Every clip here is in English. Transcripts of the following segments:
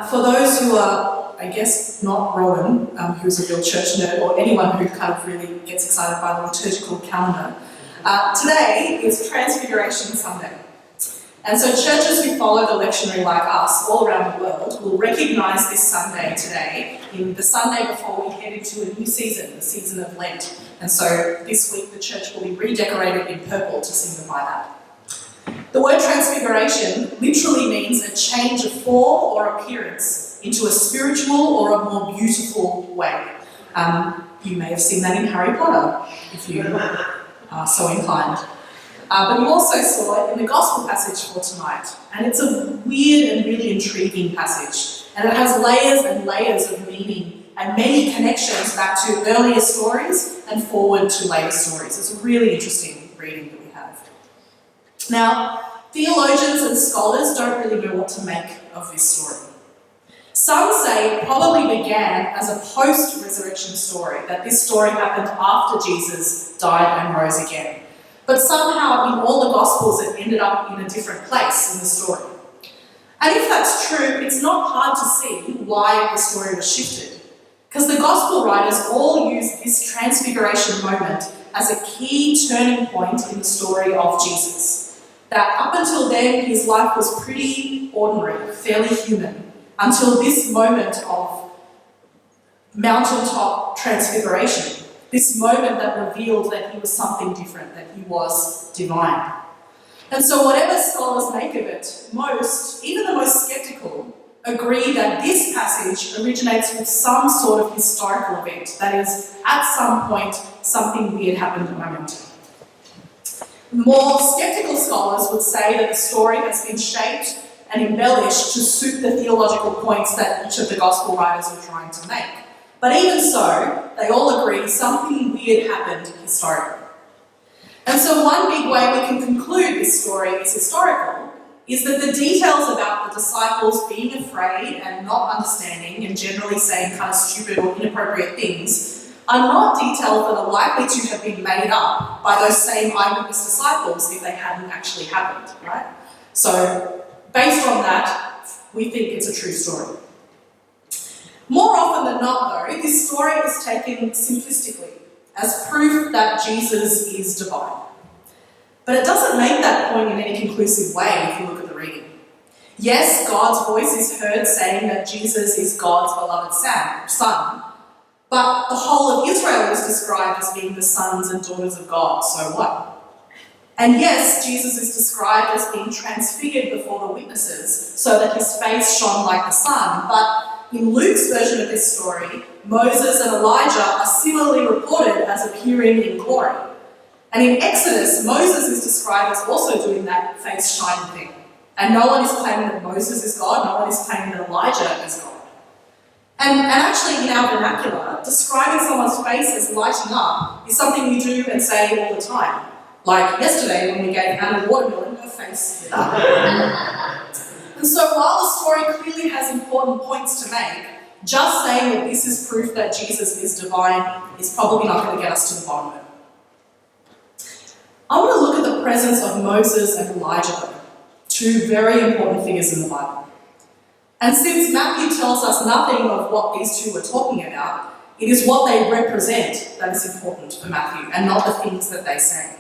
For those who are, I guess, not Rowan, who's a real church nerd, or anyone who kind of really gets excited by the liturgical calendar, today is Transfiguration Sunday. And so churches who follow the lectionary like us all around the world will recognise this Sunday today in the Sunday before we head into a new season, the season of Lent. And so this week the church will be redecorated in purple to signify that. The word transfiguration literally means a change of form or appearance into a spiritual or a more beautiful way. You may have seen that in Harry Potter, if you are so inclined. But you also saw it in the Gospel passage for tonight. And it's a weird and really intriguing passage. And it has layers and layers of meaning and many connections back to earlier stories and forward to later stories. It's a really interesting reading that we have. Now, theologians and scholars don't really know what to make of this story. Some say it probably began as a post-resurrection story, that this story happened after Jesus died and rose again. But somehow in all the Gospels it ended up in a different place in the story. And if that's true, it's not hard to see why the story was shifted. Because the Gospel writers all use this transfiguration moment as a key turning point in the story of Jesus. That up until then, his life was pretty ordinary, fairly human, until this moment of mountaintop transfiguration. This moment that revealed that he was something different, that he was divine. And so whatever scholars make of it, most, even the most skeptical, agree that this passage originates with some sort of historical event. That is, at some point, something weird happened on a mountain. More skeptical scholars would say that the story has been shaped and embellished to suit the theological points that each of the Gospel writers were trying to make. But even so, they all agree something weird happened historically. And so one big way we can conclude this story is historical is that the details about the disciples being afraid and not understanding and generally saying kind of stupid or inappropriate things are not details that are likely to have been made up by those same eyewitness disciples if they hadn't actually happened, right? So based on that, we think it's a true story. More often than not, though, this story is taken simplistically as proof that Jesus is divine. But it doesn't make that point in any conclusive way if you look at the reading. Yes, God's voice is heard saying that Jesus is God's beloved son, but the whole of Israel is described as being the sons and daughters of God, so what? And yes, Jesus is described as being transfigured before the witnesses so that his face shone like the sun, but in Luke's version of this story, Moses and Elijah are similarly reported as appearing in glory. And in Exodus, Moses is described as also doing that face shining thing. And no one is claiming that Moses is God, no one is claiming that Elijah is God. And actually in our vernacular, describing someone's face as lighting up is something we do and say all the time. Like yesterday when we gave Anna watermelon, her face lit up. And so while the story clearly has important points to make, just saying that this is proof that Jesus is divine is probably not going to get us to the bottom of it. I want to look at the presence of Moses and Elijah, though, two very important figures in the Bible. And since Matthew tells us nothing of what these two are talking about, it is what they represent that is important for Matthew and not the things that they say.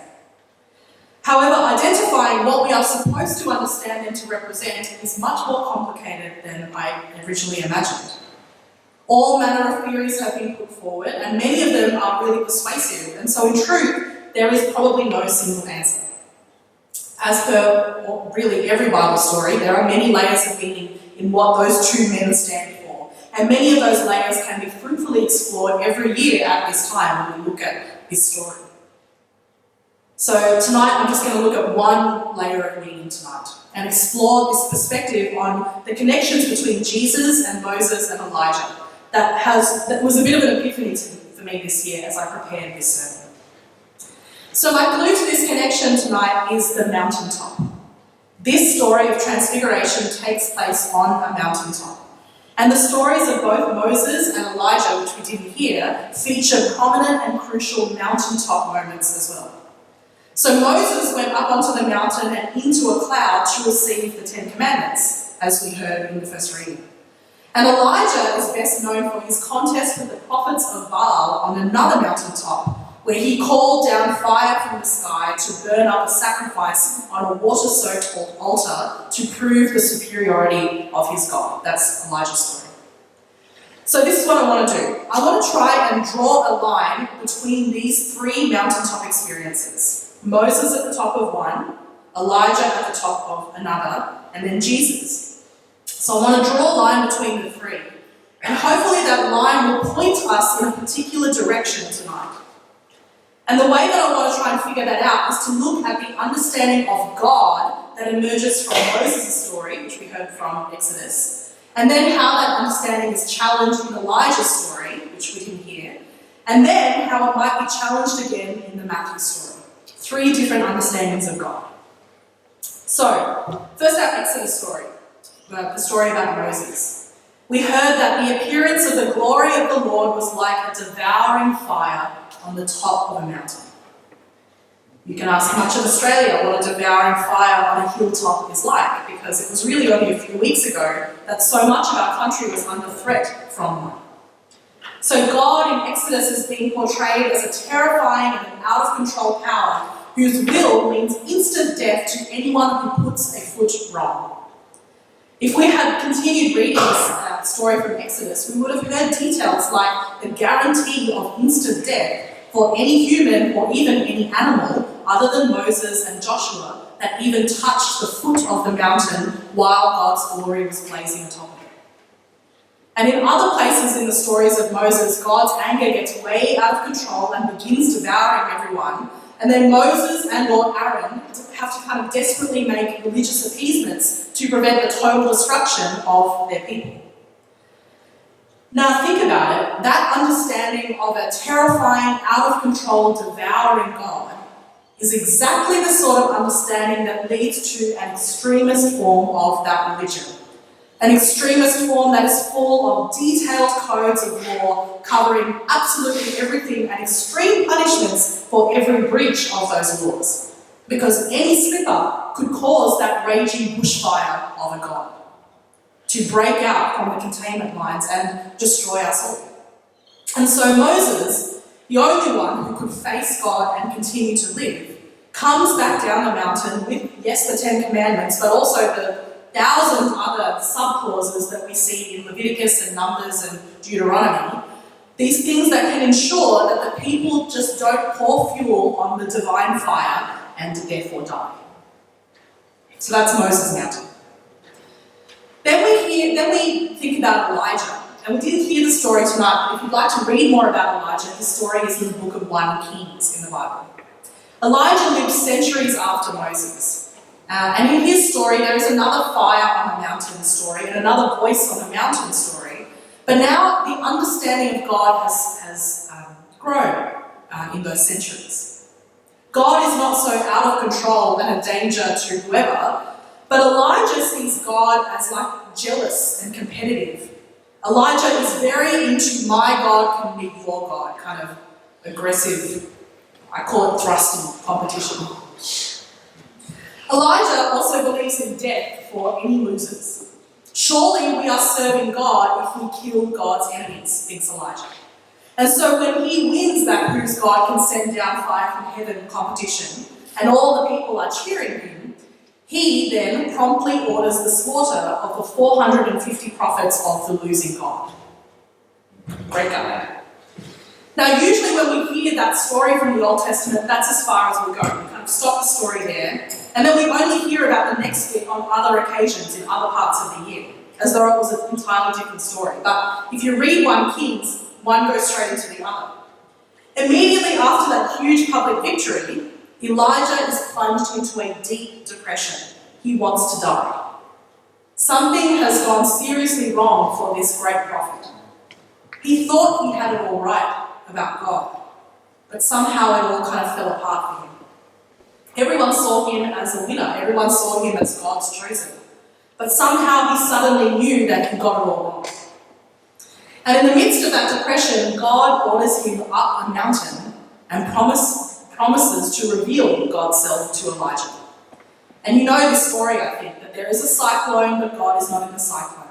However, identifying what we are supposed to understand and to represent is much more complicated than I originally imagined. All manner of theories have been put forward, and many of them are really persuasive, and so in truth, there is probably no single answer. As per really every Bible story, there are many layers of meaning in what those two men stand for, and many of those layers can be fruitfully explored every year at this time when we look at this story. So tonight I'm just going to look at one layer of meaning tonight and explore this perspective on the connections between Jesus and Moses and Elijah that was a bit of an epiphany for me this year as I prepared this sermon. So my clue to this connection tonight is the mountaintop. This story of transfiguration takes place on a mountaintop. And the stories of both Moses and Elijah, which we didn't hear, feature prominent and crucial mountaintop moments as well. So Moses went up onto the mountain and into a cloud to receive the Ten Commandments, as we heard in the first reading. And Elijah is best known for his contest with the prophets of Baal on another mountaintop, where he called down fire from the sky to burn up a sacrifice on a water-soaked altar to prove the superiority of his God. That's Elijah's story. So this is what I want to do. I want to try and draw a line between these three mountaintop experiences. Moses at the top of one, Elijah at the top of another, and then Jesus. So I want to draw a line between the three. And hopefully that line will point us in a particular direction tonight. And the way that I want to try and figure that out is to look at the understanding of God that emerges from Moses' story, which we heard from Exodus, and then how that understanding is challenged in Elijah's story, which we can hear, and then how it might be challenged again in the Matthew story. Three different understandings of God. So, first our Exodus story, the story about Moses. We heard that the appearance of the glory of the Lord was like a devouring fire on the top of a mountain. You can ask much of Australia what a devouring fire on a hilltop is like, because it was really only a few weeks ago that so much of our country was under threat from one. So God in Exodus is being portrayed as a terrifying and an out-of-control power whose will means instant death to anyone who puts a foot wrong. If we had continued reading this story from Exodus, we would have heard details like the guarantee of instant death for any human or even any animal other than Moses and Joshua that even touched the foot of the mountain while God's glory was blazing atop of it. And in other places in the stories of Moses, God's anger gets way out of control and begins devouring everyone. And then Moses and Lord Aaron have to kind of desperately make religious appeasements to prevent the total destruction of their people. Now think about it, that understanding of a terrifying, out-of-control, devouring God is exactly the sort of understanding that leads to an extremist form of that religion. An extremist form that is full of detailed codes of law covering absolutely everything and extreme punishments for every breach of those laws. Because any slip-up could cause that raging bushfire of a god to break out from the containment lines and destroy us all. And so Moses, the only one who could face God and continue to live, comes back down the mountain with, yes, the 10 Commandments, but also the 1,000 other sub-clauses that we see in Leviticus and Numbers and Deuteronomy. These things that can ensure that the people just don't pour fuel on the divine fire and therefore die. So that's Moses' mountain. Then we think about Elijah. And we didn't hear the story tonight, but if you'd like to read more about Elijah, his story is in the book of 1 Kings in the Bible. Elijah lived centuries after Moses. And in his story, there is another fire on the mountain story and another voice on the mountain story. But now the understanding of God has grown in those centuries. God is not so out of control and a danger to whoever, but Elijah sees God as like jealous and competitive. Elijah is very into my God can beat your God, kind of aggressive, I call it thrusting competition. Elijah also believes in death for any losers. Surely we are serving God if we kill God's enemies, thinks Elijah. And so when he wins that whose God can send down fire from heaven competition, and all the people are cheering him, he then promptly orders the slaughter of the 450 prophets of the losing God. Great guy. Now, usually when we hear that story from the Old Testament, that's as far as we go. We kind of stop the story there, and then we only hear about the next bit on other occasions in other parts of the year, as though it was an entirely different story. But if you read 1 Kings, one goes straight into the other. Immediately after that huge public victory, Elijah is plunged into a deep depression. He wants to die. Something has gone seriously wrong for this great prophet. He thought he had it all right about God, but somehow it all kind of fell apart for him. Everyone saw him as a winner. Everyone saw him as God's chosen. But somehow he suddenly knew that he got it all wrong. And in the midst of that depression, God orders him up a mountain and promises to reveal God's self to Elijah. And you know this story, I think, that there is a cyclone, but God is not in the cyclone.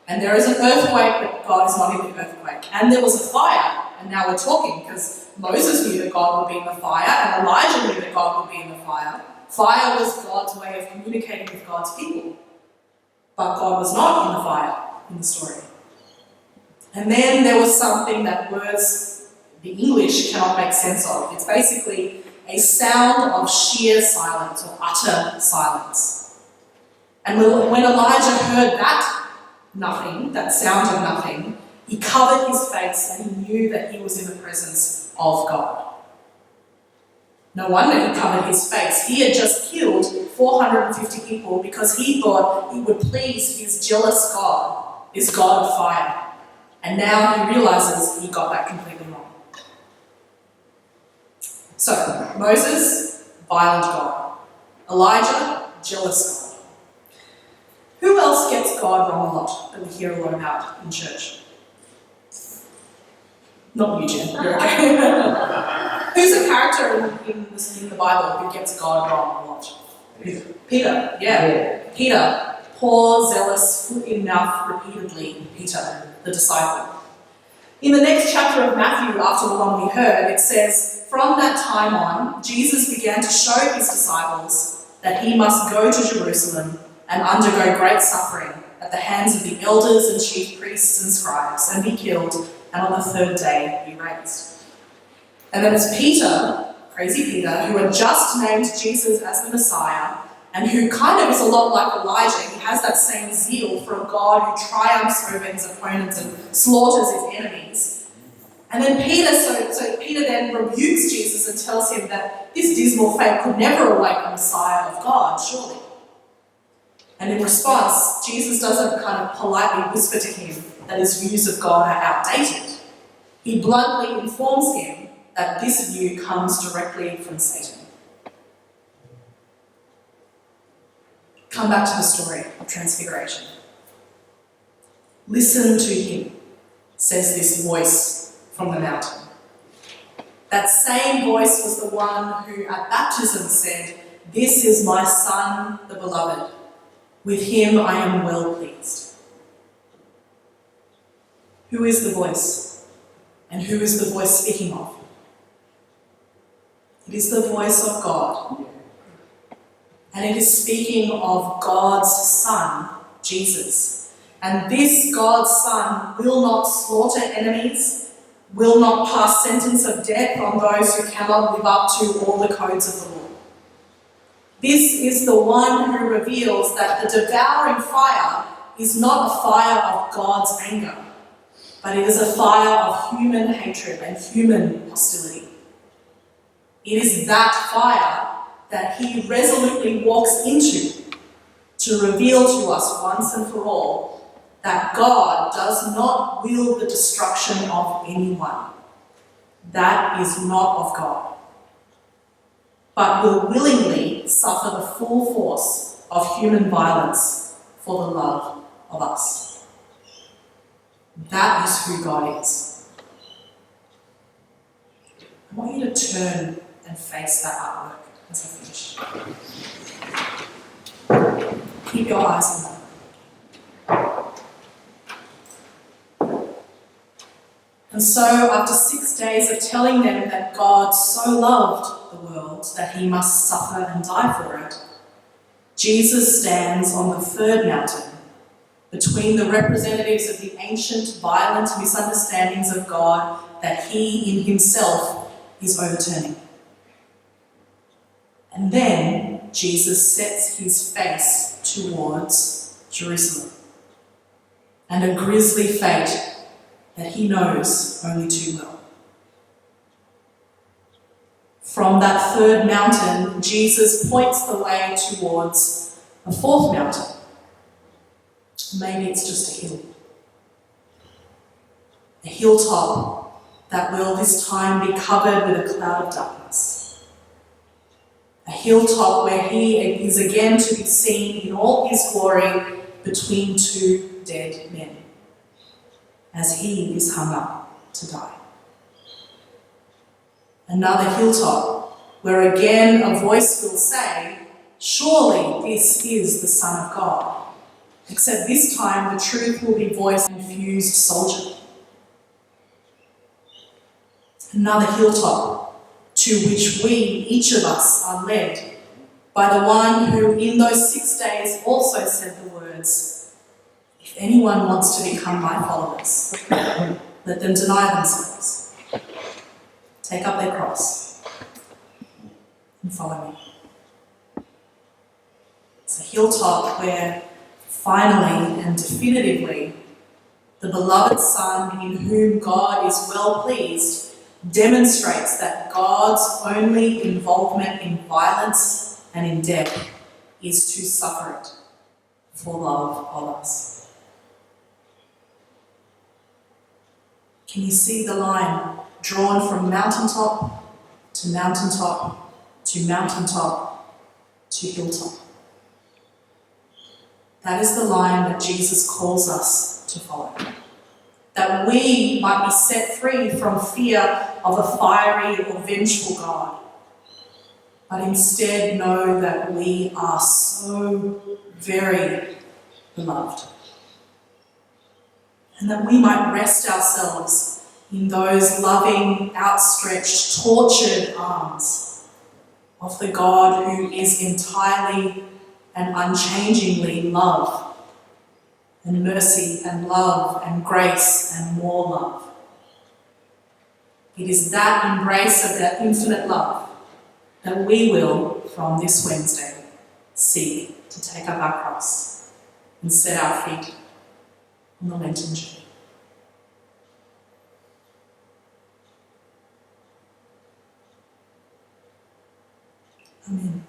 And there is an earthquake, but God is not in the earthquake. And there was a fire, and now we're talking, because Moses knew that God would be in the fire, and Elijah knew that God would be in the fire. Fire was God's way of communicating with God's people. But God was not in the fire in the story. And then there was something that words, the English, cannot make sense of. It's basically a sound of sheer silence or utter silence. And when Elijah heard that nothing, that sound of nothing, he covered his face and he knew that he was in the presence of God. No wonder he covered his face. He had just killed 450 people because he thought it would please his jealous God, this God of fire. And now he realizes he got that completely wrong. So, Moses, violent God. Elijah, jealous God. Who else gets God wrong a lot that we hear a lot about in church? Not you, Jen. You're okay. Who's a character in the Bible who gets God wrong a lot? Peter. Yeah. Peter. Poor, zealous, foot in mouth repeatedly. Peter, the disciple. In the next chapter of Matthew, after the one we heard, it says, from that time on, Jesus began to show his disciples that he must go to Jerusalem and undergo great suffering at the hands of the elders and chief priests and scribes, and be killed, and on the third day be raised. And then it's Peter, crazy Peter, who had just named Jesus as the Messiah, and who kind of is a lot like Elijah. He has that same zeal for a God who triumphs over his opponents and slaughters his enemies. And then Peter, so Peter then rebukes Jesus and tells him that this dismal fate could never await a Messiah of God, surely. And in response, Jesus doesn't kind of politely whisper to him that his views of God are outdated. He bluntly informs him that this view comes directly from Satan. Come back to the story of Transfiguration. Listen to him, says this voice from the mountain. That same voice was the one who at baptism said, "This is my Son, the Beloved. With him I am well pleased." Who is the voice? And who is the voice speaking of? It is the voice of God. And it is speaking of God's Son, Jesus. And this God's Son will not slaughter enemies, will not pass sentence of death on those who cannot live up to all the codes of the law. This is the one who reveals that the devouring fire is not a fire of God's anger, but it is a fire of human hatred and human hostility. It is that fire that he resolutely walks into to reveal to us once and for all that God does not will the destruction of anyone. That is not of God, but will willingly suffer the full force of human violence for the love of us. That is who God is. I want you to turn and face that artwork as I finish. Keep your eyes on that. And so, after 6 days of telling them that God so loved the world that he must suffer and die for it, Jesus stands on the third mountain between the representatives of the ancient violent misunderstandings of God that he in himself is overturning. And then Jesus sets his face towards Jerusalem and a grisly fate that he knows only too well. From that third mountain, Jesus points the way towards a fourth mountain. Maybe it's just a hill. A hilltop that will this time be covered with a cloud of darkness. A hilltop where he is again to be seen in all his glory between two dead men, as he is hung up to die. Another hilltop where again a voice will say, "Surely this is the Son of God." except this time the truth will be voiced in a infused soldier. Another hilltop to which we, each of us, are led by the one who in those 6 days also said the words, "If anyone wants to become my followers, let them deny themselves, take up their cross, and follow me." It's a hilltop where finally and definitively the beloved Son in whom God is well pleased demonstrates that God's only involvement in violence and in death is to suffer it for love of us. Can you see the line drawn from mountaintop to mountaintop to mountaintop to hilltop? That is the line that Jesus calls us to follow. That we might be set free from fear of a fiery or vengeful God, but instead know that we are so very beloved. And that we might rest ourselves in those loving, outstretched, tortured arms of the God who is entirely and unchangingly love and mercy and love and grace and more love. It is that embrace of that infinite love that we will, from this Wednesday, seek to take up our cross and set our feet on the Lenten journey. Amen.